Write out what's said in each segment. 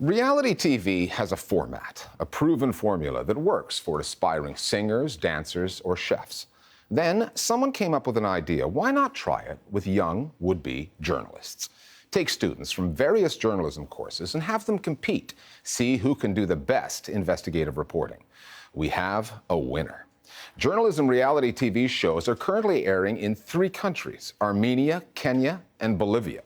Reality TV has a format, a proven formula that works for aspiring singers, dancers, or chefs. Then someone came up with an idea. Why not try it with young would-be journalists? Take students from various journalism courses and have them compete. See who can do the best investigative reporting. We have a winner. Journalism reality TV shows are currently airing in 3 countries: Armenia, Kenya, and Bolivia.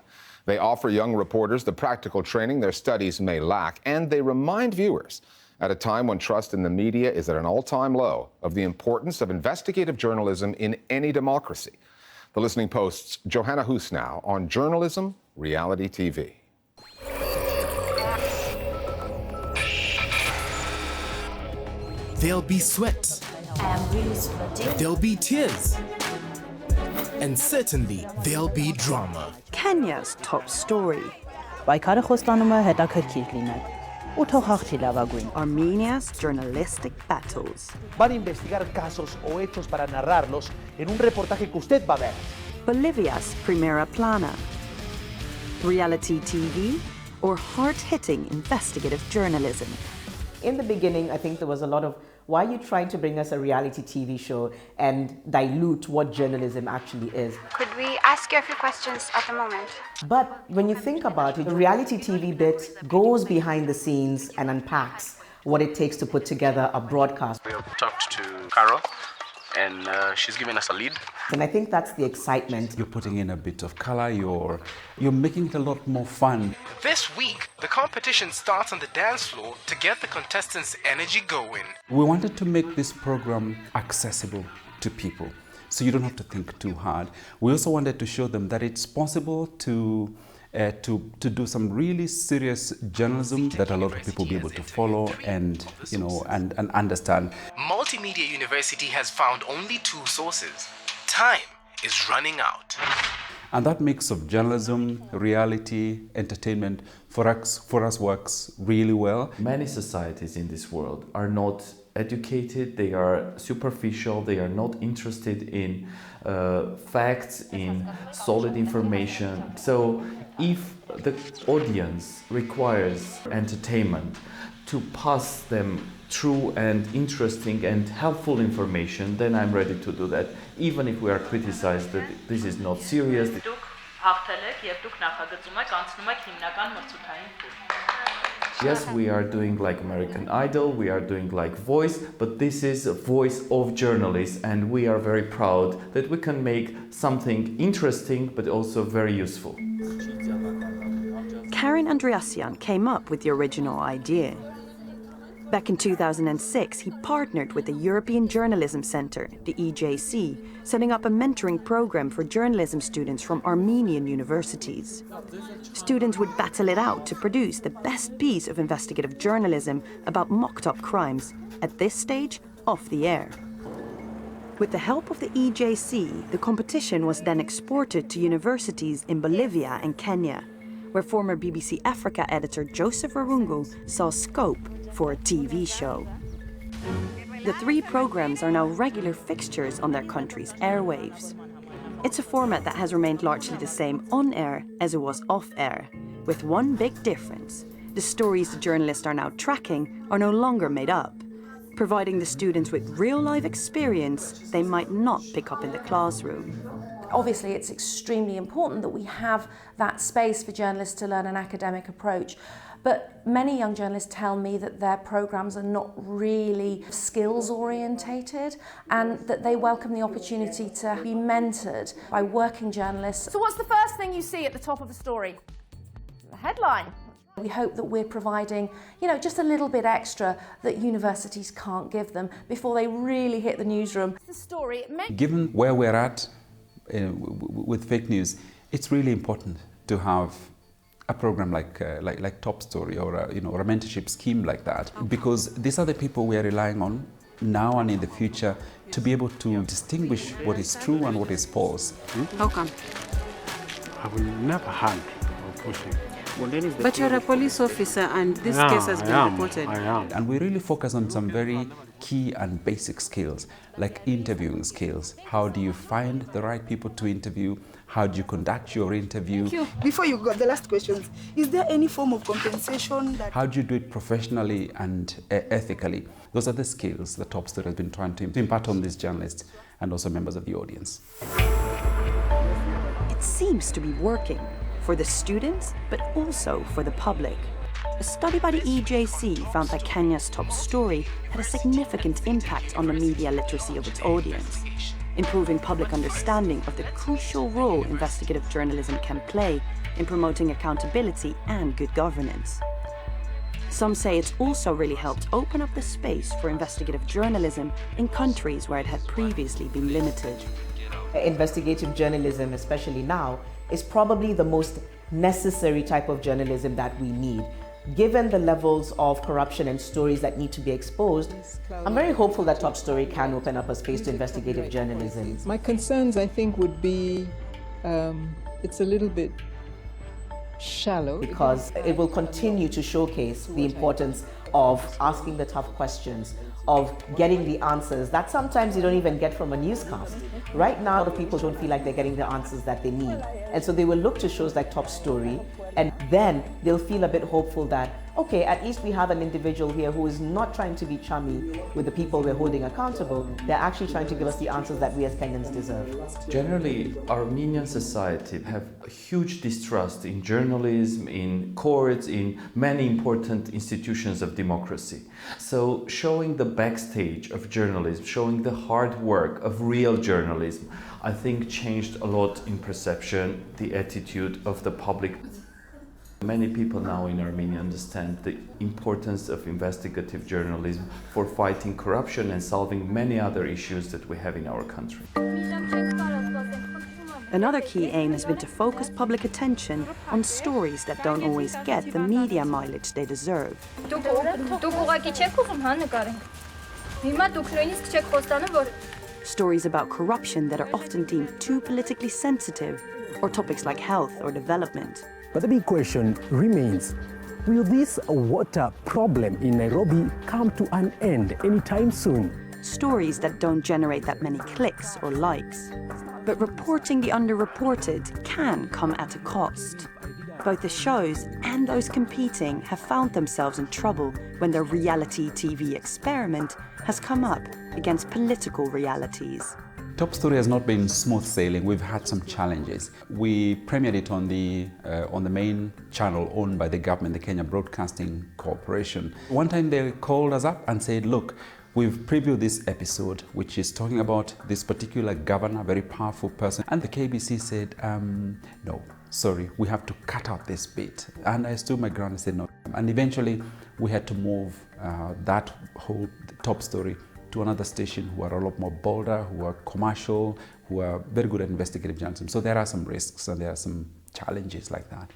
They offer young reporters the practical training their studies may lack, and they remind viewers, at a time when trust in the media is at an all-time low, of the importance of investigative journalism in any democracy. The Listening Post's Johanna Husnow on Journalism Reality TV. There'll be sweat. I am really sweating. There'll be tears. And certainly, there'll be drama. Kenya's top story. Պայքարը խոստանում է հետաքրքիր լինել ու թող հաղթի լավագույն. Armenia's journalistic battles. Van a investigar casos o hechos para narrarlos en un reportaje que usted va a ver. Bolivia's primera plana. Reality TV or hard-hitting investigative journalism. In the beginning, I think there was a lot of, why are you trying to bring us a reality TV show and dilute what journalism actually is? Could we ask you a few questions at the moment? But when you think about it, the reality TV bit goes behind the scenes and unpacks what it takes to put together a broadcast. We have talked to Carol, and she's given us a lead. And I think that's the excitement. You're putting in a bit of color, you're making it a lot more fun. This week, the competition starts on the dance floor to get the contestants' energy going. We wanted to make this program accessible to people, so you don't have to think too hard. We also wanted to show them that it's possible to do some really serious journalism that a lot of people will be able to follow and understand. Multimedia University has found only 2 sources. Time is running out. And that mix of journalism, reality, entertainment for us works really well. Many societies in this world are not educated, they are superficial, they are not interested in facts, in solid information. So if the audience requires entertainment to pass them true and interesting and helpful information, then I'm ready to do that, even if we are criticized that this is not serious. Yes, we are doing like American Idol, we are doing like Voice, but this is a voice of journalists, and we are very proud that we can make something interesting but also very useful. Karen Andreasyan came up with the original idea. Back in 2006, he partnered with the European Journalism Center, the EJC, setting up a mentoring program for journalism students from Armenian universities. Students would battle it out to produce the best piece of investigative journalism about mocked-up crimes, at this stage, off the air. With the help of the EJC, the competition was then exported to universities in Bolivia and Kenya, where former BBC Africa editor Joseph Arungu saw scope for a TV show. The 3 programs are now regular fixtures on their country's airwaves. It's a format that has remained largely the same on air as it was off air, with one big difference. The stories the journalists are now tracking are no longer made up, providing the students with real life experience they might not pick up in the classroom. Obviously, it's extremely important that we have that space for journalists to learn an academic approach. But many young journalists tell me that their programs are not really skills orientated, and that they welcome the opportunity to be mentored by working journalists. So what's the first thing you see at the top of the story? The headline. We hope that we're providing, just a little bit extra that universities can't give them before they really hit the newsroom. The story. Given where we're at with fake news, it's really important to have a program like Top Story or a mentorship scheme like that, because these are the people we are relying on now and in the future to be able to distinguish what is true and what is false. How come? I will never hand or pushing. But you're a police officer and this case has been reported. And we really focus on some very key and basic skills, like interviewing skills. How do you find the right people to interview? How do you conduct your interview? Thank you. Before you go, the last question. Is there any form of compensation? How do you do it professionally and ethically? Those are the skills the Top Story has been trying to impart on these journalists and also members of the audience. It seems to be working for the students, but also for the public. A study by the EJC found that Kenya's Top Story had a significant impact on the media literacy of its audience, improving public understanding of the crucial role investigative journalism can play in promoting accountability and good governance. Some say it's also really helped open up the space for investigative journalism in countries where it had previously been limited. Investigative journalism, especially now, is probably the most necessary type of journalism that we need. Given the levels of corruption and stories that need to be exposed, I'm very hopeful that Top Story can open up a space to investigative journalism. My concerns, I think, would be it's a little bit shallow. Because it will continue to showcase the importance of asking the tough questions, of getting the answers that sometimes you don't even get from a newscast. Right now, the people don't feel like they're getting the answers that they need. And so they will look to shows like Top Story, and then they'll feel a bit hopeful that, okay, at least we have an individual here who is not trying to be chummy with the people we're holding accountable. They're actually trying to give us the answers that we as Kenyans deserve. Generally, Armenian society have a huge distrust in journalism, in courts, in many important institutions of democracy. So showing the backstage of journalism, showing the hard work of real journalism, I think changed a lot in perception, the attitude of the public. Many people now in Armenia understand the importance of investigative journalism for fighting corruption and solving many other issues that we have in our country. Another key aim has been to focus public attention on stories that don't always get the media mileage they deserve. Stories about corruption that are often deemed too politically sensitive, or topics like health or development. But the big question remains, will this water problem in Nairobi come to an end anytime soon? Stories that don't generate that many clicks or likes. But reporting the underreported can come at a cost. Both the shows and those competing have found themselves in trouble when their reality TV experiment has come up against political realities. Top Story has not been smooth sailing. We've had some challenges. We premiered it on the main channel owned by the government, the Kenya Broadcasting Corporation. One time they called us up and said, look, we've previewed this episode, which is talking about this particular governor, very powerful person. And the KBC said, no, sorry, we have to cut out this bit. And I stood my ground and said no. And eventually we had to move that whole Top Story to another station who are a lot more bolder, who are commercial, who are very good at investigative journalism. So there are some risks and there are some challenges like that.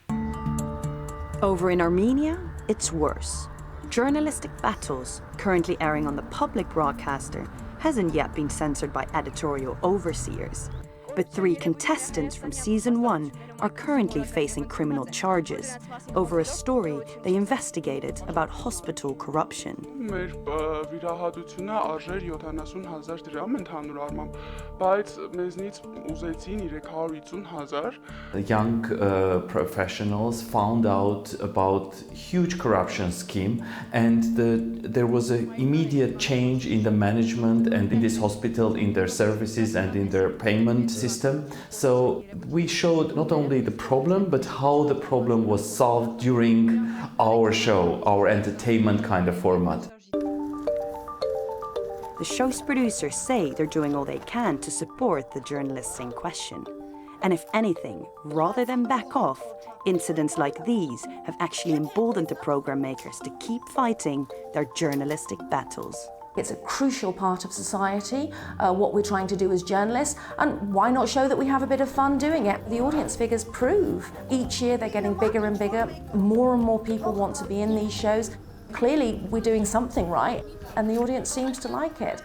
Over in Armenia, it's worse. Journalistic Battles, currently airing on the public broadcaster, hasn't yet been censored by editorial overseers. But 3 contestants from season 1 are currently facing criminal charges over a story they investigated about hospital corruption. The young professionals found out about huge corruption scheme, and there was an immediate change in the management and in this hospital, in their services and in their payment system. So we showed not only the problem, but how the problem was solved during our show, our entertainment kind of format. The show's producers say they're doing all they can to support the journalists in question. And if anything, rather than back off, incidents like these have actually emboldened the program makers to keep fighting their journalistic battles. It's a crucial part of society, what we're trying to do as journalists, and why not show that we have a bit of fun doing it? The audience figures prove. Each year they're getting bigger and bigger. More and more people want to be in these shows. Clearly we're doing something right, and the audience seems to like it.